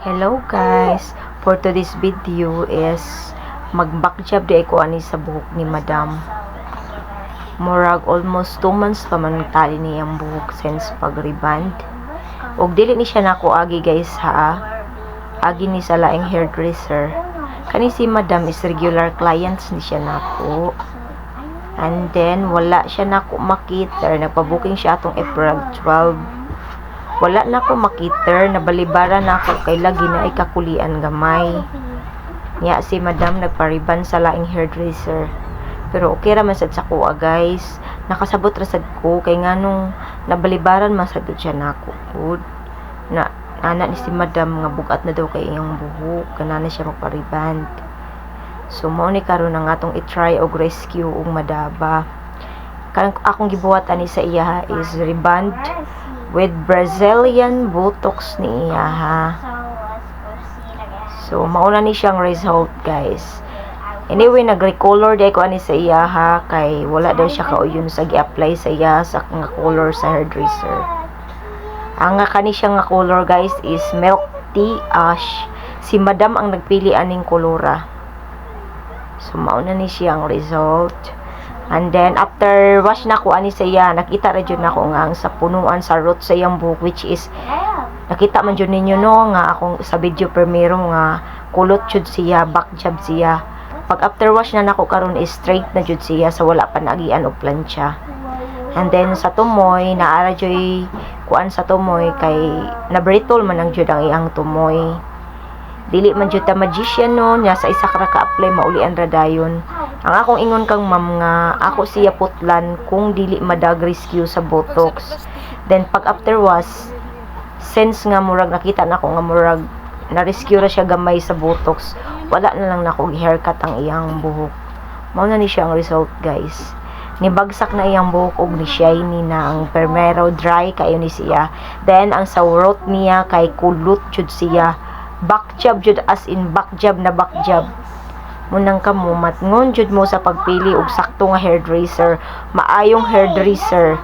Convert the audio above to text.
Hello guys, for today's video is mag-back job di ko ani sa buhok ni madam. Murag almost 2 months pa man tali niyang buhok since pag-reband. Og dili ni siya nako agi guys ha. Agi ni sa laing hairdresser. Kani si madam is regular clients ni siya nako. And then wala siya nako makita, nagpa-booking siya atong April 12. Wala na ko makiter, nabalibara na ako kay lagi na ay kakulian gamay. Nya si madam nagpariban sa laing hairdresser. Pero okay ra man sad sa kuha guys. Nakasabot ra sad ko kay nganong nabalibaran man sad siya nako. Good. Na ana ni si madam nga bugat na daw kay iyang buhok, kanana siya magpariban. So mao ni karon ang atong i-try og rescue og madaba. Kanang akong gibuhatan ni sa iya is reband with Brazilian Botox ni iya ha. So mauna ni siyang result guys. Anyway, nag-recolor day ko ani sa iya ha, kay wala daw siya kauyon sa gi-apply sa iya sa nga color sa hairdresser. Ang nga kani siya nga color guys is milk tea ash. Si madam ang nagpili aning kolora. So mauna ni siyang result. And then after wash na ko ani sa iya, nakita ra jud nako nga ang sa punuan sa root sa iyang buhok, which is nakita man jud ninyo no nga akong sa video primero nga kulot jud siya, back job siya. Pag after wash na nako karon is straight na jud siya sa wala pa nagian og plancha. And then sa tumoy naara joy kuan sa tumoy kay nabritol man ang jud ang iyang tumoy. Dili man jud ta magician no, nya sa isa ka apply maulian ra dayon. Ang akong ingon kang ma'am nga ako siya putlan kung dili madag rescue sa Botox. Then pag after wash, since nga murag nakita nako nga murag na rescue ra siya gamay sa Botox, wala na lang nako haircut ang iyang buhok. Mao na ni siya ang result guys. Nibagsak na iyang buhok og ni shiny na ang primero dry kayo ni siya. Then ang sa root niya kay kulot jud siya. Back job jud, as in back job na back job. Munang kamo matngon jud mo sa pagpili og sakto nga hairdresser, maayong hairdresser.